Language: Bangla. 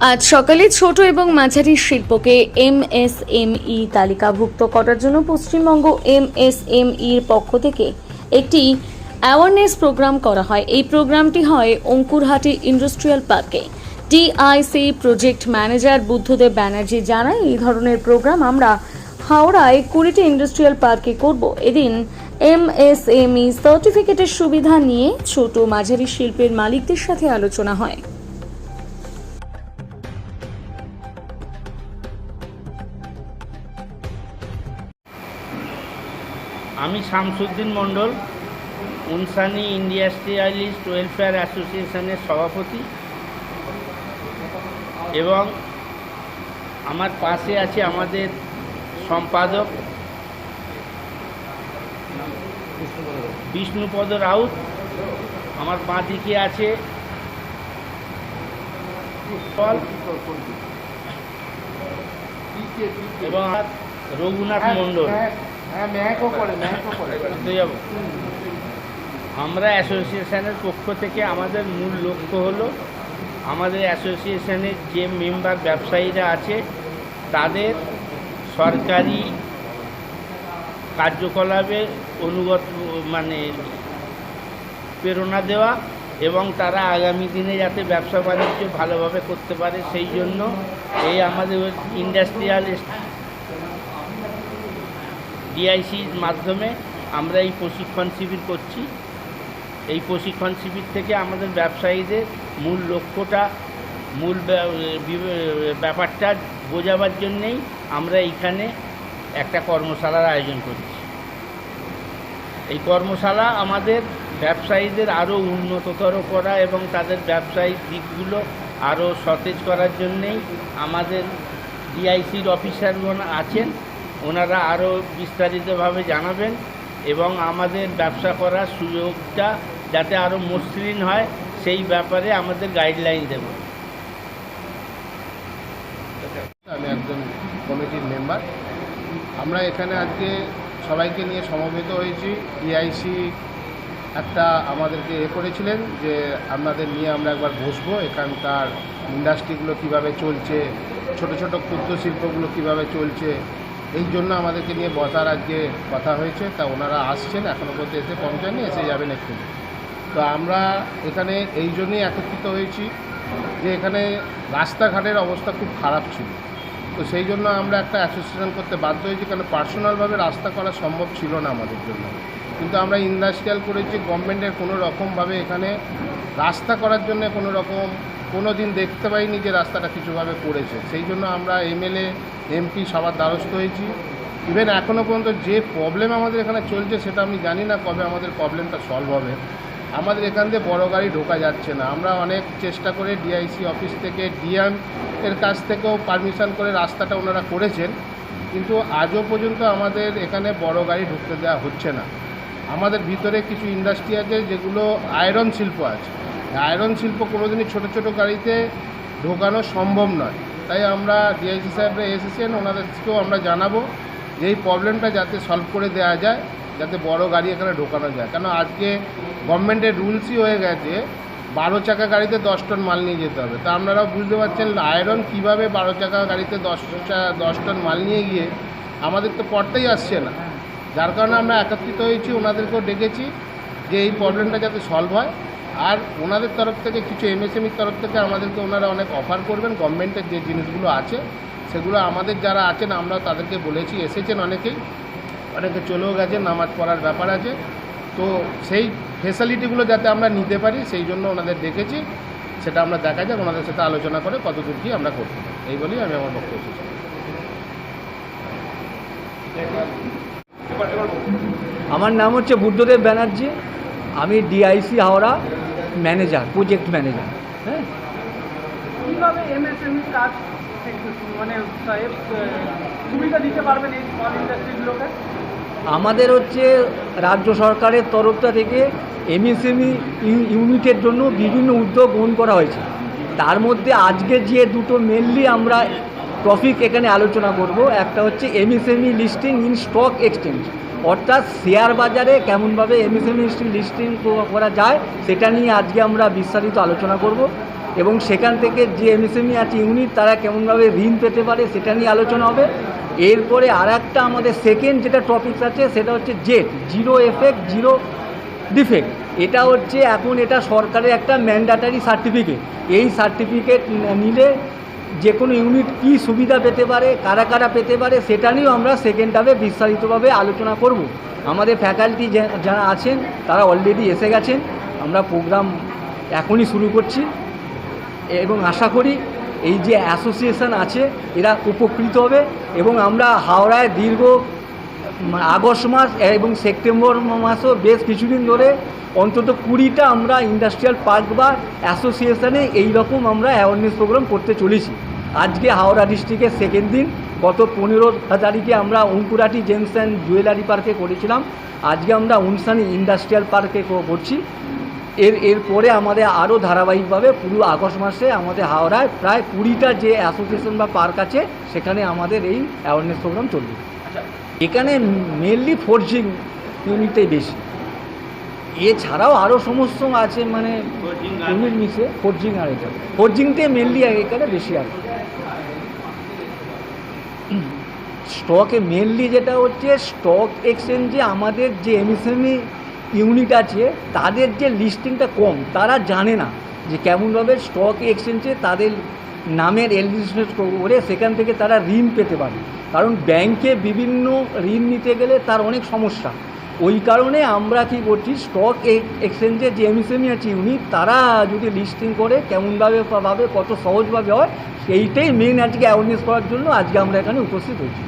আজ সকালে ছোট এবং মাঝারি শিল্পকে এমএসএমই তালিকাভুক্ত করার জন্য পশ্চিমবঙ্গ এমএসএমইর পক্ষ থেকে একটি অ্যাওয়ারনেস প্রোগ্রাম করা হয়। এই প্রোগ্রামটি হয় অঙ্কুরহাটি ইন্ডাস্ট্রিয়াল পার্কে। DIC project manager Buddhadeb Banerjee জানায়, এই ধরনের প্রোগ্রাম আমরা হাওড়ায় 20টি ইন্ডাস্ট্রিয়াল পার্কে করব। এদিন এমএসএমই সার্টিফিকেটের সুবিধা নিয়ে ছোট মাঝারি শিল্পের মালিকদের সাথে আলোচনা হয়। আমি শামসুদ্দিন মণ্ডল, উনসানি ইন্ডাস্ট্রিয়ালিস্ট ওয়েলফেয়ার অ্যাসোসিয়েশনের সভাপতি এবং আমার পাশে আছে আমাদের সম্পাদক বিষ্ণুপদ রাউত, আমার বাঁ দিকে আছে এবং রঘুনাথ মণ্ডল। আমরা অ্যাসোসিয়েশনের পক্ষ থেকে আমাদের মূল লক্ষ্য হলো আমাদের অ্যাসোসিয়েশনের যে মেম্বার ব্যবসায়ীরা আছে তাদের সরকারি কার্যকলাপে অনুগত প্রেরণা দেওয়া এবং তারা আগামী দিনে যাতে ব্যবসা বাণিজ্য ভালোভাবে করতে পারে সেই জন্য এই আমাদের ইন্ডাস্ট্রিয়াল ডিআইসির মাধ্যমে আমরা এই প্রশিক্ষণ শিবির করছি। এই প্রশিক্ষণ শিবির থেকে আমাদের ব্যবসায়ীদের মূল লক্ষ্যটা ব্যাপারটা বোঝাবার জন্যেই আমরা এইখানে একটা কর্মশালার আয়োজন করছি। এই কর্মশালা আমাদের ব্যবসায়ীদের আরও উন্নততর করা এবং তাদের ব্যবসায়িক দিকগুলো আরও সতেজ করার জন্যেই আমাদের ডিআইসির অফিসারগণ আছেন, ওনারা আরও বিস্তারিতভাবে জানাবেন এবং আমাদের ব্যবসা করার সুযোগটা যাতে আরও মসৃণ হয় সেই ব্যাপারে আমাদের গাইডলাইন দেব। আমি একজন কমিটির মেম্বার। আমরা এখানে আজকে সবাইকে নিয়ে সমবেত হয়েছি। ডিআইসি একটা আমাদেরকে করেছিলেন যে আমাদের নিয়ে আমরা একবার বসবো, এখানকার ইন্ডাস্ট্রিগুলো কিভাবে চলছে, ছোট ছোট ক্ষুদ্র শিল্পগুলো কিভাবে চলছে, এই জন্য আমাদেরকে নিয়ে বসার আজকে কথা হয়েছে। তা ওনারা আসছেন, এখনও পর্যন্ত এসে পৌঁছায়নি, এসে যাবেন একটু। তো আমরা এখানে এই জন্যই একত্রিত হয়েছি যে এখানে রাস্তাঘাটের অবস্থা খুব খারাপ ছিল। তো সেই জন্য আমরা একটা অ্যাসোসিয়েশন করতে বাধ্য হয়েছি, কারণ পার্সোনালভাবে রাস্তা করা সম্ভব ছিল না আমাদের জন্য। কিন্তু আমরা ইন্ডাস্ট্রিয়াল করেছি, গভর্নমেন্টের কোনো রকমভাবে এখানে রাস্তা করার জন্য কোনো দিন দেখতে পাইনি যে রাস্তাটা কিছুভাবে করেছে। সেই জন্য আমরা এমএলএ এমপি সবার দ্বারস্থ হয়েছি। ইভেন এখনও পর্যন্ত যে প্রবলেম আমাদের এখানে চলছে সেটা আমি জানি না কবে আমাদের প্রবলেমটা সলভ হবে। আমাদের এখান দিয়ে বড় গাড়ি ঢোকা যাচ্ছে না। আমরা অনেক চেষ্টা করে ডিআইসি অফিস থেকে ডিএম এর কাছ থেকেও পারমিশন করে রাস্তাটা ওনারা করেছেন, কিন্তু আজও পর্যন্ত আমাদের এখানে বড় গাড়ি ঢুকতে দেওয়া হচ্ছে না। আমাদের ভিতরে কিছু ইন্ডাস্ট্রি আছে যেগুলো আয়রন শিল্প আছে, আয়রন শিল্প কোনোদিনই ছোটো ছোটো গাড়িতে ঢোকানো সম্ভব নয়। তাই আমরা ডিআইসি সাহেবরা এসেছেন, ওনাদেরকেও আমরা জানাবো যে এই প্রবলেমটা যাতে সলভ করে দেওয়া যায়, যাতে বড় গাড়ি এখানে ঢোকানো যায়। কেন আজকে গভর্নমেন্টের রুলসই হয়ে গেছে 12 চাকা গাড়িতে 10 টন মাল নিয়ে যেতে হবে। তা আপনারাও বুঝতে পারছেন আয়রন কীভাবে 12 চাকা গাড়িতে 10 টন মাল নিয়ে গিয়ে আমাদের তো পড়তেই আসছে না। যার কারণে আমরা একত্রিত হয়েছি, ওনাদেরকেও ডেকেছি যে এই প্রবলেমটা যাতে সলভ হয়। আর ওনাদের তরফ থেকে কিছু এমএসএমইর তরফ থেকে আমাদেরকে ওনারা অনেক অফার করবেন। গভর্নমেন্টের যে জিনিসগুলো আছে সেগুলো আমাদের যারা আছেন আমরা তাদেরকে বলেছি, এসেছেন অনেকে চলেও গেছেন, নামাজ পড়ার ব্যাপার আছে। তো সেই ফেসিলিটিগুলো যাতে আমরা নিতে পারি সেই জন্য ওনাদের ডেকেছি। সেটা আমরা দেখা যাক, ওনাদের সাথে আলোচনা করে কতদূর কী আমরা করতে পারি, এই বলেই আমি আমার বক্তব্য শেষ করছি। আমার নাম হচ্ছে বুদ্ধদেব ব্যানার্জি, আমি DIC Howrah manager, project manager. হ্যাঁ, কীভাবে এমএসএমই কাজ সুবিধা দিতে পারবেন এই স্মল ইন্ডাস্ট্রিগুলোকে? আমাদের হচ্ছে রাজ্য সরকারের তরফটা থেকে এমএসএমই ইউনিটের জন্য বিভিন্ন উদ্যোগ গ্রহণ করা হয়েছে। তার মধ্যে আজকে যে দুটো মেনলি আমরা টপিক এখানে আলোচনা করব, একটা হচ্ছে MSME listing in stock exchange, অর্থাৎ শেয়ার বাজারে কেমনভাবে এমএসএমই লিস্টিং করা যায় সেটা নিয়ে আজকে আমরা বিস্তারিত আলোচনা করব। এবং সেখান থেকে যে এমএসএমই আছে ইউনিট তারা কেমনভাবে ঋণ পেতে পারে সেটা নিয়ে আলোচনা হবে। এরপরে আর একটা আমাদের সেকেন্ড যেটা টপিকস আছে সেটা হচ্ছে jet, zero effect zero defect. এটা হচ্ছে এখন এটা সরকারের একটা ম্যান্ডেটারি সার্টিফিকেট। এই সার্টিফিকেট নিলে যে কোনো ইউনিট কী সুবিধা পেতে পারে, কারা কারা পেতে পারে, সেটা নিয়েও আমরা সেকেন্ড হাফে বিস্তারিতভাবে আলোচনা করব। আমাদের ফ্যাকাল্টি যারা আছেন তারা অলরেডি এসে গেছেন, আমরা প্রোগ্রাম এখনই শুরু করছি এবং আশা করি এই যে অ্যাসোসিয়েশন আছে এরা উপকৃত হবে এবং আমরা হাওড়ায় দীর্ঘ আগস্ট মাস এবং সেপ্টেম্বর মাসও বেশ কিছুদিন ধরে অন্তত 20টা আমরা ইন্ডাস্ট্রিয়াল পার্ক বা অ্যাসোসিয়েশনে এই রকম আমরা অ্যাওয়ারনেস প্রোগ্রাম করতে চলেছি। আজকে হাওড়া ডিস্ট্রিক্টের সেকেন্ড দিন, গত 15 তারিখে আমরা অঙ্কুরাটি জেমস অ্যান্ড জুয়েলারি পার্কে করেছিলাম, আজকে আমরা উনসানি ইন্ডাস্ট্রিয়াল পার্কে করছি। এরপরে আমাদের আরও ধারাবাহিকভাবে পুরো আগস্ট মাসে আমাদের হাওড়ায় প্রায় 20টা যে অ্যাসোসিয়েশন বা পার্ক আছে সেখানে আমাদের এই অ্যাওয়ারনেস প্রোগ্রাম চলবে। এখানে মেনলি ফোর্জিং ইউনিটটাই বেশি, এছাড়াও আরও সমস্ত আছে মানে ইউনিট মিশে ফোর্জিং আর এটা ফোর্জিংটাই মেনলি এখানে বেশি আর স্টকে মেনলি যেটা হচ্ছে স্টক এক্সচেঞ্জে আমাদের যে এমএসএমই ইউনিট আছে তাদের যে লিস্টিংটা কম, তারা জানে না যে কেমনভাবে স্টক এক্সচেঞ্জে তাদের নামের এলিজিবল করে সেখান থেকে তারা ঋণ পেতে পারে। কারণ ব্যাংকে বিভিন্ন ঋণ নিতে গেলে তার অনেক সমস্যা, ওই কারণে আমরা কি করছি স্টক এক্সচেঞ্জে যে এমএসএমই আছে ইউনিট তারা যদি লিস্টিং করে কেমনভাবে কত সহজভাবে হয় সেইটাই মেন আজকে অ্যাওয়ারনেস করার জন্য আজকে আমরা এখানে উপস্থিত হয়েছি।